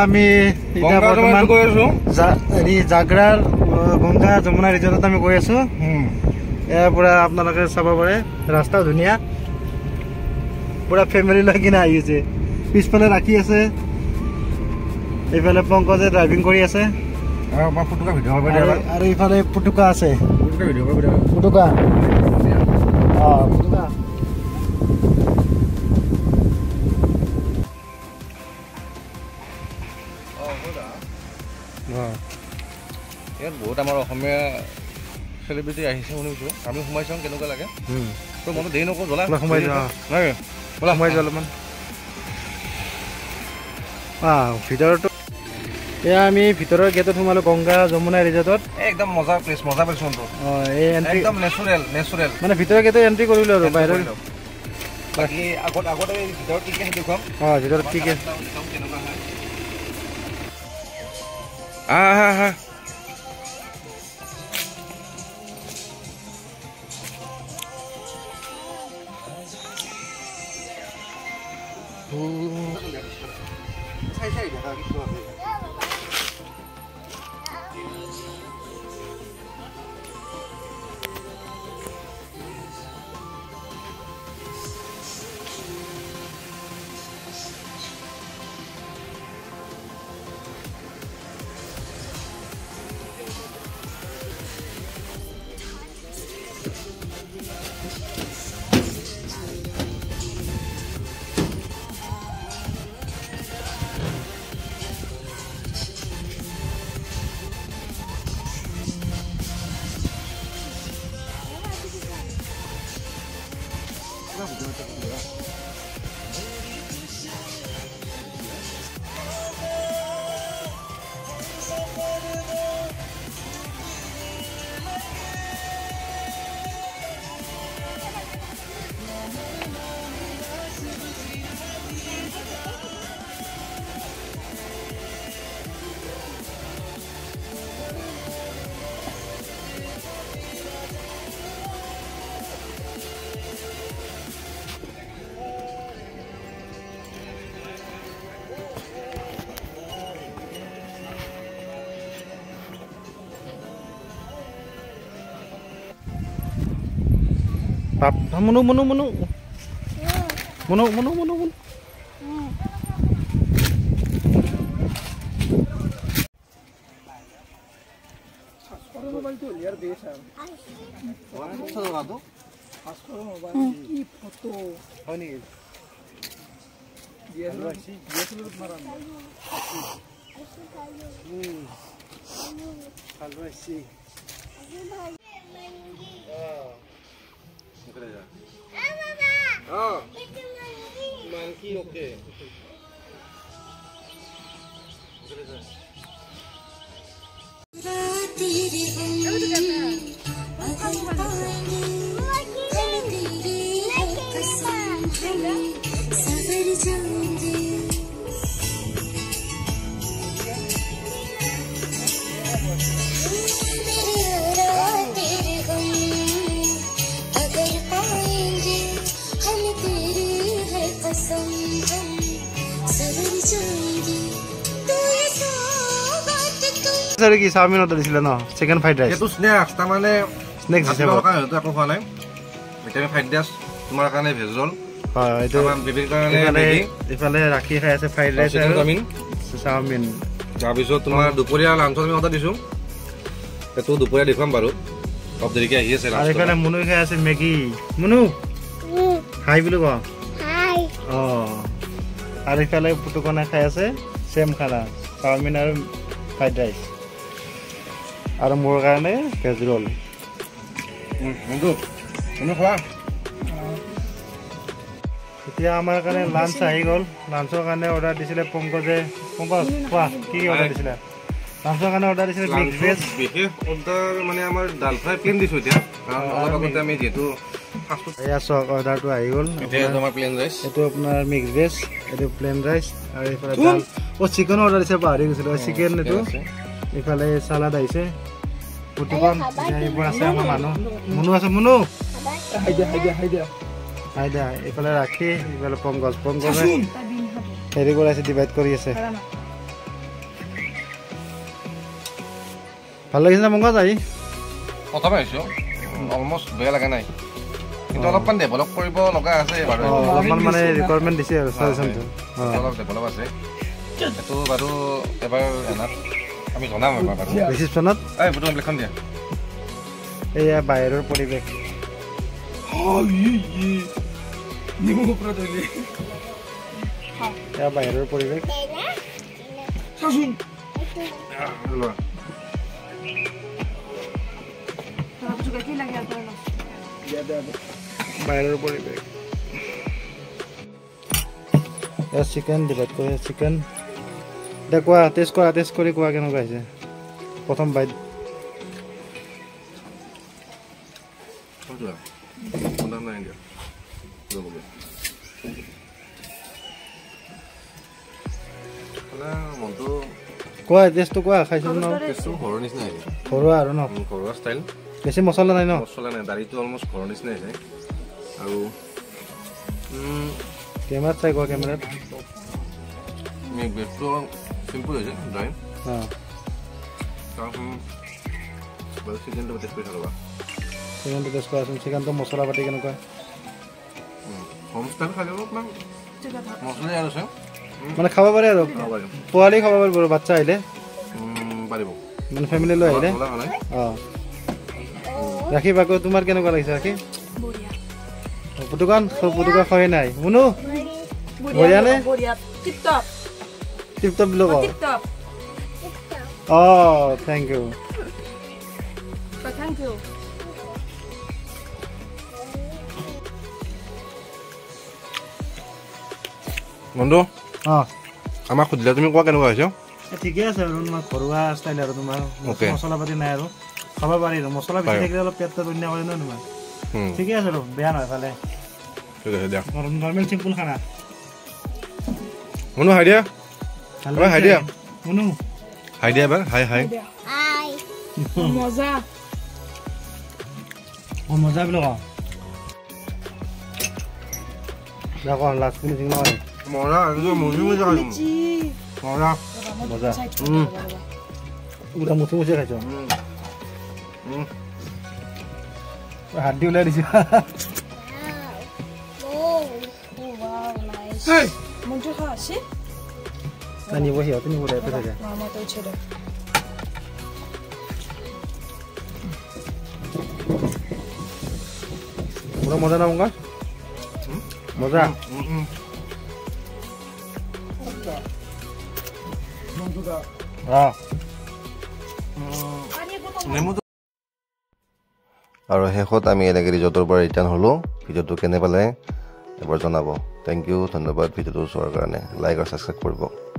আমি এটা বৰ্তমান গৈ আছো হেৰি জাগৰাৰ গংগা যমুনা ৰিজৰ্টত আমি গৈ আছো ইয়াৰ পৰা আপোনালোকে চাব পাৰে ৰাস্তা ধুনীয়া পুৰা ফেমিলি লৈ কিনে আহিছে পিছফালে ৰাখি আছে এইফালে পংকজে ড্ৰাইভিং কৰি আছে আৰু এইফালে পুটুকা আছে পুটুকা পুটুকা ইয়াত বহুত আমাৰ অসমীয়া চেলিব্ৰিটি আহিছে শুনিছোঁ আমি সোমাই চাওঁ কেনেকুৱা লাগে তো মইতো দেৰি নকৰোঁ জ্বলা সোমাই যাওঁ সোমাই যোৱা অলপমান ভিতৰতো এয়া আমি ভিতৰৰ গেটত সোমালোঁ গংগা যমুনা ৰিজৰ্টত একদম মজা প্লেচ মজা পাইছোঁ একদম নেচাৰেল মানে ভিতৰৰ গেটত এণ্ট্ৰি কৰিলোঁ আৰু বাহিৰৰ বাকী আগতে ভিতৰত কি কি দেখুৱাম ভিতৰত কি কি Munu. Monkey, okay. Sir, ki salmon order disila no. Chicken fried rice. Itu snacks, tamane snacks disila. Aku kan itu aku khana. Chicken fried rice, tumhara kane veg roll. Itu. Tamam baby kane. Ifale rakhi khai ase fried rice. Salmon. Salmon. Jabiso tumhara dupuria lunch আমি order disu. Itu dupuria dekham baru. Ob derike ahi ase lunch. Are ifale munu khai ase Maggi. Munu. Hi bolu ko. Hi. Are ifale putukona khai ase same khana. Salmon aru fried rice. আৰু মোৰ কাৰণে veg roll এতিয়া আমাৰ কাৰণে lunch আহি গ'ল লাঞ্চৰ কাৰণে order দিছিলে পংকজে পংকজ কোৱা কি অৰ্ডাৰ দিছিলে লাঞ্চৰ কাৰণে অৰ্ডাৰ দিছিলে মিক্স ভেজ বিশেষ অৰ্ডাৰ মানে আমাৰ দাল ফ্ৰাই প্লেন দিছো এতিয়া কাৰণ অলপ আগতে আমি যেহেতু ফাষ্ট ফুড এয়া চক অৰ্ডাৰটো আহি গ'ল এতিয়া আমাৰ প্লেন ৰাইচ এইটো আপোনাৰ মিক্স ভেজ এইটো প্লেন ৰাইচ আৰু এইফালে দাল চিকেন অৰ্ডাৰ দিছে পাহৰি গৈছিলোঁ চিকেন এইটো এইফালে চালাড আহিছে পুটুকন এইবোৰ আছে আমাৰ মানুহ মুনু আছে মুনু হাই দিয়া এইফালে ৰাখি এইফালে পংকজ হেৰি কৰি আছে ডিভাইড কৰি আছে ভাল লাগিছে না পংকজ আহি প্ৰথমে আহিছোঁ অলমষ্ট বেয়া লগা নাই কিন্তু অলপমান ডেভেলপ কৰিব লগা আছে বাৰু অলপমান মানে ৰিকুৱাৰমেণ্ট দিছে আৰু চাজেশ্যনটো অলপ ডেভেলপ আছে এইটো বাৰু এবাৰ এনাত আমি জনাম এবাৰ বাৰু ৰিচিপশ্যনত এই ফটো লেখন দিয়া এয়া বাহিৰৰ পৰিৱেশ এয়া বাহিৰৰ পৰিৱেশ বাহিৰৰ পৰিৱেশ এয়া চিকেন ডিভাইড কৰি চিকেন এতিয়া কোৱা টেষ্ট কৰি কোৱা কেনেকুৱা হৈছে প্ৰথম বাইট কোৱা টেষ্টটো কোৱা খাইছো ন ঘৰৰ নিচিনা ঘৰুৱা আৰু ন ঘৰুৱা ষ্টাইল বেছি মছলা নাই ন মছলা নাই দাড়িটো অলমষ্ট ঘৰৰ নিচিনাই যায় আৰু কেমেৰাত চাই কোৱা কেমেৰাত বেডটো চিম্পুল হৈছে ড্ৰাই বাৰু চিকেনটো টেষ্ট কৰি থাকবা চিকেনটো টেষ্ট কৰাচোন চিকেনটো মছলা পাতি কেনেকুৱা হোম ষ্টাইল খাই অলপমান মছলাই আৰু আছে মানে খাব পাৰে আৰু পোৱালি খাব পাৰিব আৰু বাচ্চা আহিলে পাৰিব মানে ফেমিলি লৈ আহিলে অঁ ৰাখি বাকো তোমাৰ কেনেকুৱা লাগিছে ৰাখি পুতুকান খোৱাই নাই মুনু বঢ়িয়া নে টিপ টপ বুলি কওঁ অঁ থেংক ইউ বন্ধু অঁ আমাক সুধিলে তুমি কোৱা কেনেকুৱা হৈছে ঠিকে আছে আৰু তোমাৰ ঘৰুৱা ষ্টাইল আৰু তোমাৰ মছলা পাতি নাই আৰু খাব পাৰি আৰু মছলা বেছি থাকিলে অলপ পেটটো ধুনীয়া কৰে ন তোমাৰ ঠিকে আছে আৰু বেয়া নহয় ভালে ঠিক আছে দিয়া নৰ্মেল চিম্পুল খানা মুনু হাই দিয়া হাই দিয়া মুনু হাই দিয়া এবাৰ হাই হাই মজা মজা বুলি কওঁ দেখো লাষ্ট ফিনিচিং নহয় মজা মুচি মজা মজা মজা পুৰা মুচি মুচি খাইছ হাত দি ওলাই দিছো নিব সিহঁতে নিব থাকে পুৰা মজা না মংগা মজা আৰু শেষত আমি এনেকৈ ৰিজৰ্টৰ পৰা ৰিটাৰ্ণ হ'লোঁ ভিডিঅ'টো কেনে পালে এবাৰ জনাব থেংক ইউ ধন্যবাদ ভিডিঅ'টো চোৱাৰ কাৰণে লাইক আৰু ছাবস্ক্ৰাইব কৰিব